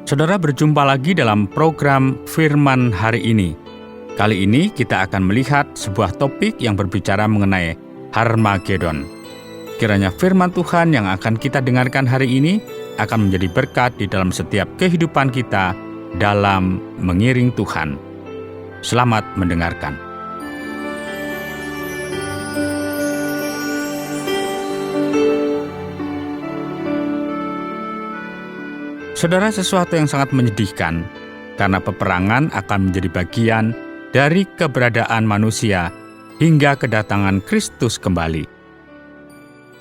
Saudara, berjumpa lagi dalam program Firman hari ini. Kali ini kita akan melihat sebuah topik yang berbicara mengenai Harmagedon. Kiranya firman Tuhan yang akan kita dengarkan hari ini akan menjadi berkat di dalam setiap kehidupan kita dalam mengiring Tuhan. Selamat mendengarkan. Saudara, sesuatu yang sangat menyedihkan karena peperangan akan menjadi bagian dari keberadaan manusia hingga kedatangan Kristus kembali.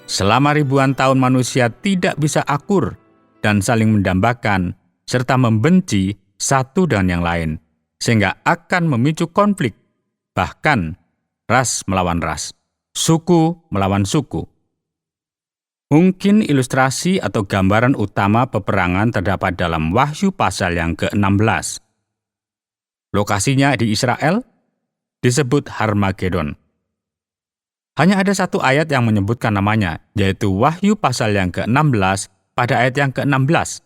Selama ribuan tahun manusia tidak bisa akur dan saling mendambakan serta membenci satu dengan yang lain, sehingga akan memicu konflik, bahkan ras melawan ras, suku melawan suku. Mungkin ilustrasi atau gambaran utama peperangan terdapat dalam Wahyu pasal yang ke-16. Lokasinya di Israel, disebut Harmagedon. Hanya ada satu ayat yang menyebutkan namanya, yaitu Wahyu pasal yang ke-16 pada ayat yang ke-16.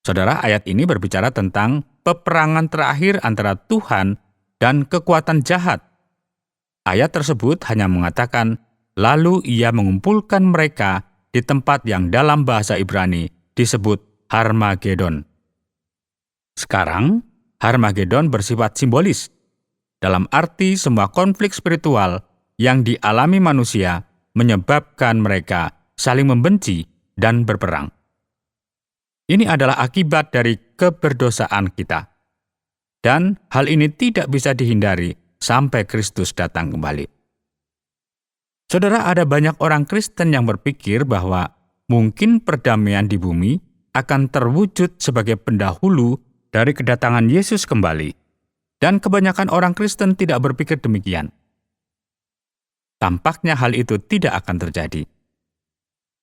Saudara, ayat ini berbicara tentang peperangan terakhir antara Tuhan dan kekuatan jahat. Ayat tersebut hanya mengatakan, lalu ia mengumpulkan mereka di tempat yang dalam bahasa Ibrani disebut Harmagedon. Sekarang, Harmagedon bersifat simbolis, dalam arti semua konflik spiritual yang dialami manusia menyebabkan mereka saling membenci dan berperang. Ini adalah akibat dari keberdosaan kita. Dan hal ini tidak bisa dihindari sampai Kristus datang kembali. Saudara, ada banyak orang Kristen yang berpikir bahwa mungkin perdamaian di bumi akan terwujud sebagai pendahulu dari kedatangan Yesus kembali. Dan kebanyakan orang Kristen tidak berpikir demikian. Tampaknya hal itu tidak akan terjadi.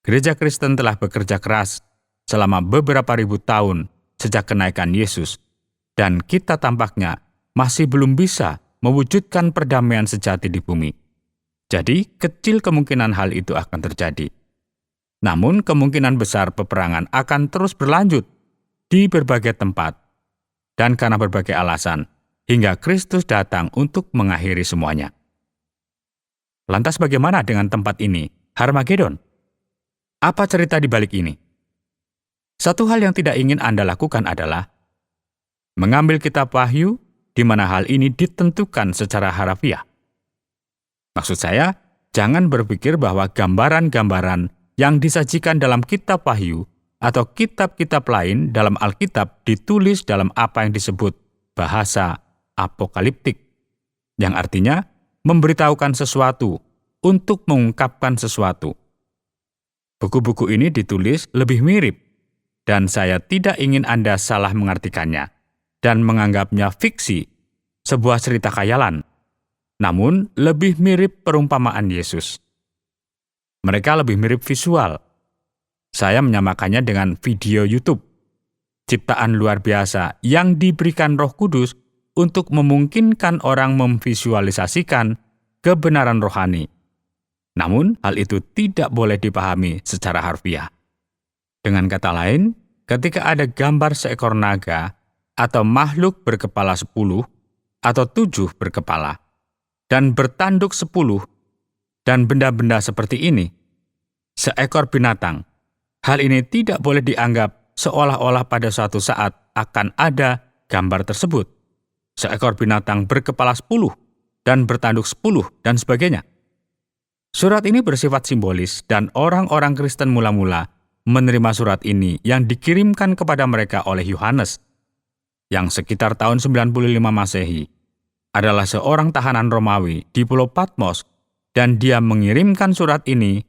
Gereja Kristen telah bekerja keras selama beberapa ribu tahun sejak kenaikan Yesus, dan kita tampaknya masih belum bisa mewujudkan perdamaian sejati di bumi. Jadi, kecil kemungkinan hal itu akan terjadi. Namun, kemungkinan besar peperangan akan terus berlanjut di berbagai tempat dan karena berbagai alasan, hingga Kristus datang untuk mengakhiri semuanya. Lantas bagaimana dengan tempat ini, Harmagedon? Apa cerita di balik ini? Satu hal yang tidak ingin Anda lakukan adalah mengambil kitab Wahyu di mana hal ini ditentukan secara harafiah. Maksud saya, jangan berpikir bahwa gambaran-gambaran yang disajikan dalam kitab Wahyu atau kitab-kitab lain dalam Alkitab ditulis dalam apa yang disebut bahasa apokaliptik, yang artinya memberitahukan sesuatu untuk mengungkapkan sesuatu. Buku-buku ini ditulis lebih mirip, dan saya tidak ingin Anda salah mengartikannya dan menganggapnya fiksi, sebuah cerita khayalan. Namun, lebih mirip perumpamaan Yesus. Mereka lebih mirip visual. Saya menyamakannya dengan video YouTube, ciptaan luar biasa yang diberikan Roh Kudus untuk memungkinkan orang memvisualisasikan kebenaran rohani. Namun, hal itu tidak boleh dipahami secara harfiah. Dengan kata lain, ketika ada gambar seekor naga atau makhluk berkepala 10 atau 7 berkepala, dan bertanduk 10, dan benda-benda seperti ini, seekor binatang. Hal ini tidak boleh dianggap seolah-olah pada suatu saat akan ada gambar tersebut. Seekor binatang berkepala 10, dan bertanduk 10, dan sebagainya. Surat ini bersifat simbolis, dan orang-orang Kristen mula-mula menerima surat ini yang dikirimkan kepada mereka oleh Yohanes, yang sekitar tahun 95 Masehi. Adalah seorang tahanan Romawi di Pulau Patmos, dan dia mengirimkan surat ini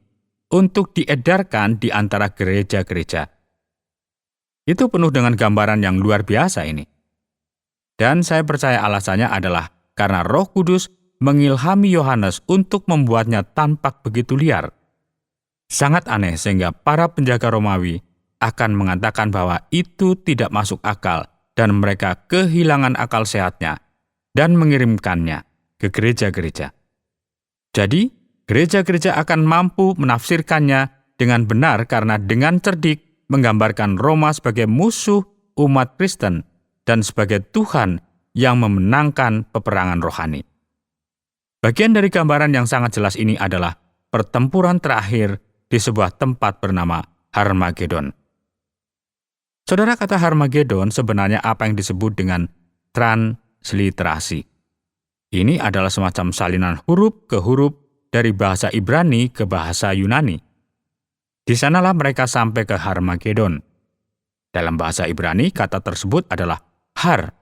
untuk diedarkan di antara gereja-gereja. Itu penuh dengan gambaran yang luar biasa ini. Dan saya percaya alasannya adalah karena Roh Kudus mengilhami Yohanes untuk membuatnya tampak begitu liar. Sangat aneh sehingga para penjaga Romawi akan mengatakan bahwa itu tidak masuk akal dan mereka kehilangan akal sehatnya dan mengirimkannya ke gereja-gereja. Jadi, gereja-gereja akan mampu menafsirkannya dengan benar karena dengan cerdik menggambarkan Roma sebagai musuh umat Kristen dan sebagai Tuhan yang memenangkan peperangan rohani. Bagian dari gambaran yang sangat jelas ini adalah pertempuran terakhir di sebuah tempat bernama Harmagedon. Saudara, kata Harmagedon sebenarnya apa yang disebut dengan transliterasi. Ini adalah semacam salinan huruf ke huruf dari bahasa Ibrani ke bahasa Yunani. Di sanalah mereka sampai ke Harmagedon. Dalam bahasa Ibrani, kata tersebut adalah har,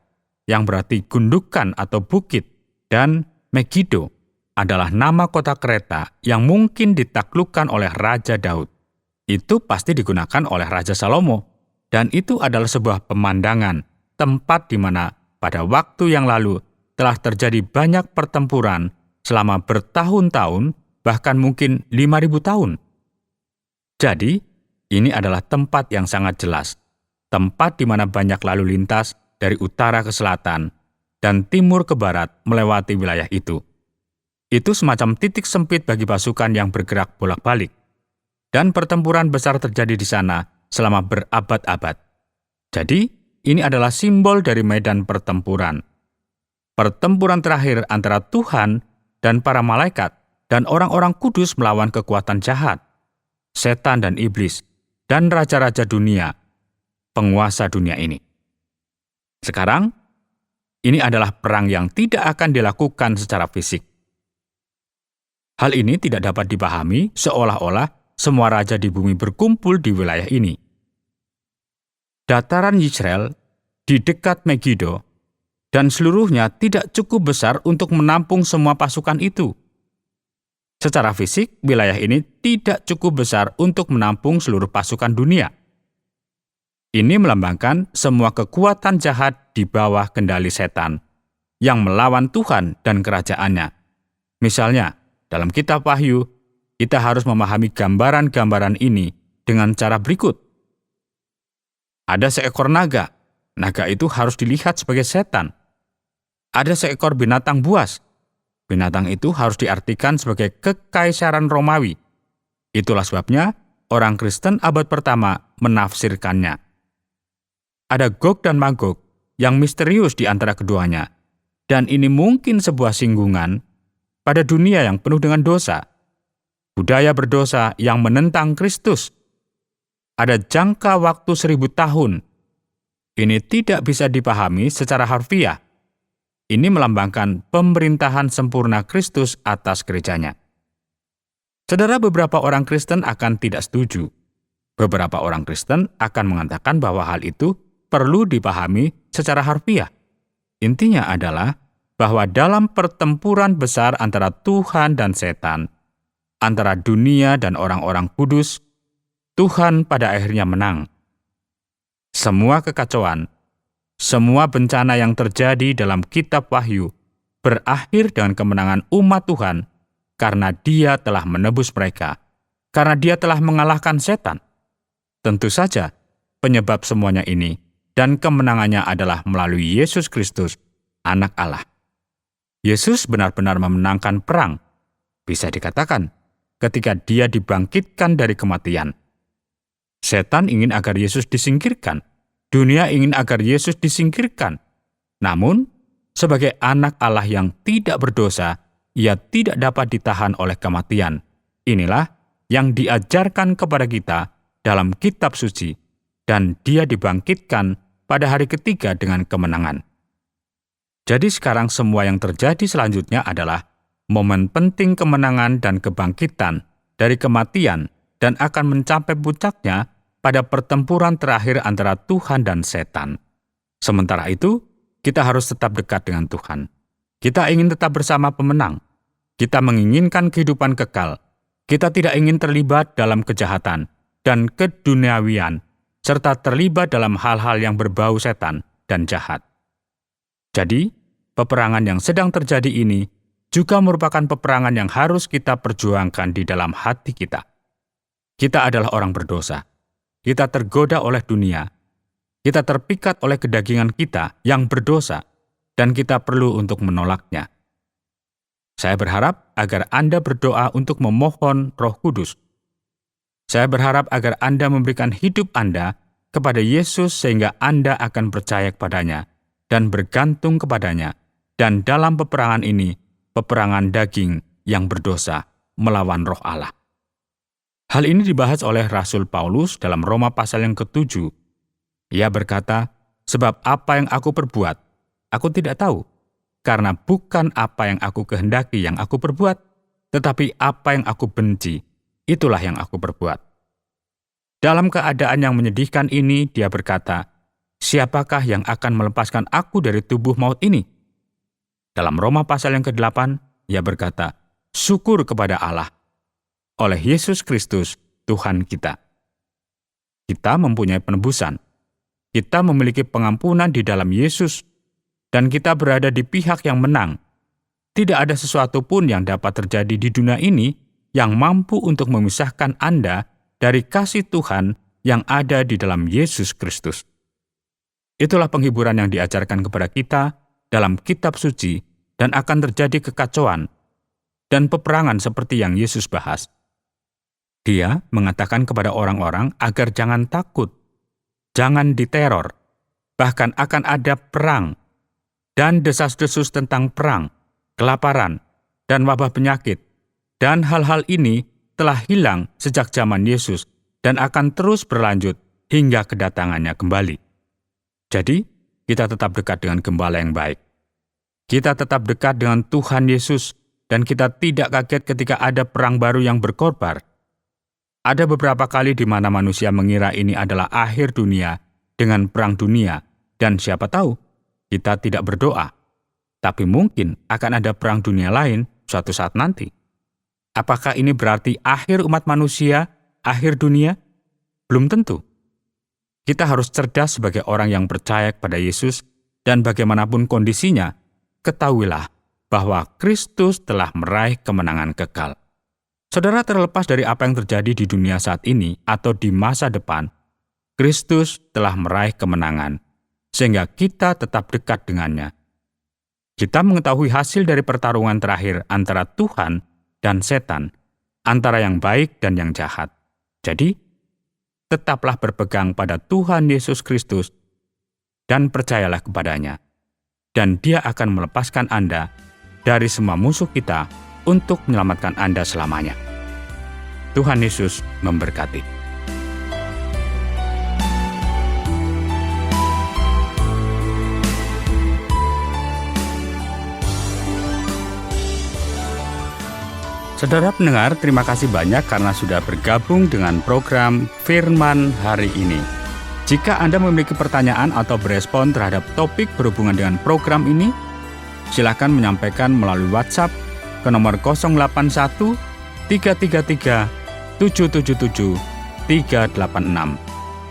yang berarti gundukan atau bukit, dan Megiddo adalah nama kota kereta yang mungkin ditaklukkan oleh Raja Daud. Itu pasti digunakan oleh Raja Salomo, dan itu adalah sebuah pemandangan, tempat di mana pada waktu yang lalu telah terjadi banyak pertempuran selama bertahun-tahun, bahkan mungkin 5.000 tahun. Jadi, ini adalah tempat yang sangat jelas, tempat di mana banyak lalu lintas dari utara ke selatan dan timur ke barat melewati wilayah itu. Itu semacam titik sempit bagi pasukan yang bergerak bolak-balik. Dan pertempuran besar terjadi di sana selama berabad-abad. Jadi, ini adalah simbol dari medan pertempuran. Pertempuran terakhir antara Tuhan dan para malaikat dan orang-orang kudus melawan kekuatan jahat, setan dan iblis, dan raja-raja dunia, penguasa dunia ini. Sekarang, ini adalah perang yang tidak akan dilakukan secara fisik. Hal ini tidak dapat dipahami seolah-olah semua raja di bumi berkumpul di wilayah ini. Dataran Yisrael di dekat Megiddo dan seluruhnya tidak cukup besar untuk menampung semua pasukan itu. Secara fisik, wilayah ini tidak cukup besar untuk menampung seluruh pasukan dunia. Ini melambangkan semua kekuatan jahat di bawah kendali setan yang melawan Tuhan dan kerajaannya. Misalnya, dalam kitab Wahyu, kita harus memahami gambaran-gambaran ini dengan cara berikut. Ada seekor naga. Naga itu harus dilihat sebagai setan. Ada seekor binatang buas. Binatang itu harus diartikan sebagai kekaisaran Romawi. Itulah sebabnya orang Kristen abad pertama menafsirkannya. Ada Gog dan Magog yang misterius di antara keduanya. Dan ini mungkin sebuah singgungan pada dunia yang penuh dengan dosa. Budaya berdosa yang menentang Kristus. Ada jangka waktu 1000 tahun. Ini tidak bisa dipahami secara harfiah. Ini melambangkan pemerintahan sempurna Kristus atas gerejanya. Saudara, beberapa orang Kristen akan tidak setuju. Beberapa orang Kristen akan mengatakan bahwa hal itu perlu dipahami secara harfiah. Intinya adalah bahwa dalam pertempuran besar antara Tuhan dan setan, antara dunia dan orang-orang kudus, Tuhan pada akhirnya menang. Semua kekacauan, semua bencana yang terjadi dalam kitab Wahyu berakhir dengan kemenangan umat Tuhan karena Dia telah menebus mereka, karena Dia telah mengalahkan setan. Tentu saja, penyebab semuanya ini dan kemenangannya adalah melalui Yesus Kristus, Anak Allah. Yesus benar-benar memenangkan perang, bisa dikatakan, ketika Dia dibangkitkan dari kematian. Setan ingin agar Yesus disingkirkan. Dunia ingin agar Yesus disingkirkan. Namun, sebagai anak Allah yang tidak berdosa, Ia tidak dapat ditahan oleh kematian. Inilah yang diajarkan kepada kita dalam kitab suci, dan Dia dibangkitkan pada hari ketiga dengan kemenangan. Jadi sekarang semua yang terjadi selanjutnya adalah momen penting kemenangan dan kebangkitan dari kematian dan akan mencapai puncaknya pada pertempuran terakhir antara Tuhan dan setan. Sementara itu, kita harus tetap dekat dengan Tuhan. Kita ingin tetap bersama pemenang. Kita menginginkan kehidupan kekal. Kita tidak ingin terlibat dalam kejahatan dan keduniawian, serta terlibat dalam hal-hal yang berbau setan dan jahat. Jadi, peperangan yang sedang terjadi ini juga merupakan peperangan yang harus kita perjuangkan di dalam hati kita. Kita adalah orang berdosa. Kita tergoda oleh dunia. Kita terpikat oleh kedagingan kita yang berdosa, dan kita perlu untuk menolaknya. Saya berharap agar Anda berdoa untuk memohon Roh Kudus. Saya berharap agar Anda memberikan hidup Anda kepada Yesus sehingga Anda akan percaya kepadanya dan bergantung kepadanya. Dan dalam peperangan ini, peperangan daging yang berdosa melawan roh Allah. Hal ini dibahas oleh Rasul Paulus dalam Roma pasal yang ke-7. Ia berkata, "Sebab apa yang aku perbuat, aku tidak tahu, karena bukan apa yang aku kehendaki yang aku perbuat, tetapi apa yang aku benci, itulah yang aku perbuat." Dalam keadaan yang menyedihkan ini, dia berkata, "Siapakah yang akan melepaskan aku dari tubuh maut ini?" Dalam Roma pasal yang ke-8, ia berkata, "Syukur kepada Allah, oleh Yesus Kristus, Tuhan kita." Kita mempunyai penebusan. Kita memiliki pengampunan di dalam Yesus, dan kita berada di pihak yang menang. Tidak ada sesuatu pun yang dapat terjadi di dunia ini yang mampu untuk memisahkan Anda dari kasih Tuhan yang ada di dalam Yesus Kristus. Itulah penghiburan yang diajarkan kepada kita dalam kitab suci, dan akan terjadi kekacauan dan peperangan seperti yang Yesus bahas. Dia mengatakan kepada orang-orang agar jangan takut, jangan diteror, bahkan akan ada perang dan desas-desus tentang perang, kelaparan, dan wabah penyakit. Dan hal-hal ini telah hilang sejak zaman Yesus dan akan terus berlanjut hingga kedatangannya kembali. Jadi, kita tetap dekat dengan Gembala yang baik. Kita tetap dekat dengan Tuhan Yesus, dan kita tidak kaget ketika ada perang baru yang berkobar. Ada beberapa kali di mana manusia mengira ini adalah akhir dunia dengan perang dunia, dan siapa tahu, kita tidak berdoa. Tapi mungkin akan ada perang dunia lain suatu saat nanti. Apakah ini berarti akhir umat manusia, akhir dunia? Belum tentu. Kita harus cerdas sebagai orang yang percaya kepada Yesus, dan bagaimanapun kondisinya, ketahuilah bahwa Kristus telah meraih kemenangan kekal. Saudara, terlepas dari apa yang terjadi di dunia saat ini atau di masa depan, Kristus telah meraih kemenangan, sehingga kita tetap dekat dengannya. Kita mengetahui hasil dari pertarungan terakhir antara Tuhan dan setan, antara yang baik dan yang jahat. Jadi, tetaplah berpegang pada Tuhan Yesus Kristus dan percayalah kepadanya. Dan Dia akan melepaskan Anda dari semua musuh kita untuk menyelamatkan Anda selamanya. Tuhan Yesus memberkati. Saudara pendengar, terima kasih banyak karena sudah bergabung dengan program Firman hari ini. Jika Anda memiliki pertanyaan atau berespon terhadap topik berhubungan dengan program ini, silakan menyampaikan melalui WhatsApp ke nomor 081 333 777 386.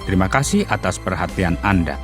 Terima kasih atas perhatian Anda.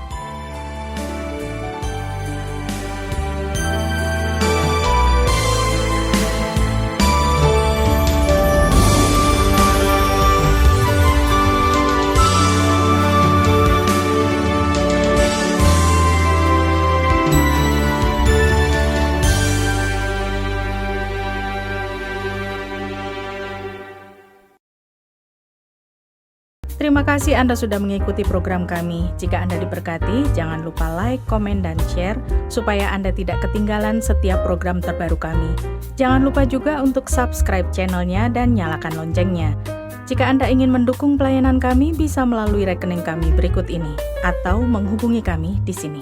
Terima kasih Anda sudah mengikuti program kami. Jika Anda diberkati, jangan lupa like, komen, dan share supaya Anda tidak ketinggalan setiap program terbaru kami. Jangan lupa juga untuk subscribe channelnya dan nyalakan loncengnya. Jika Anda ingin mendukung pelayanan kami, bisa melalui rekening kami berikut ini atau menghubungi kami di sini.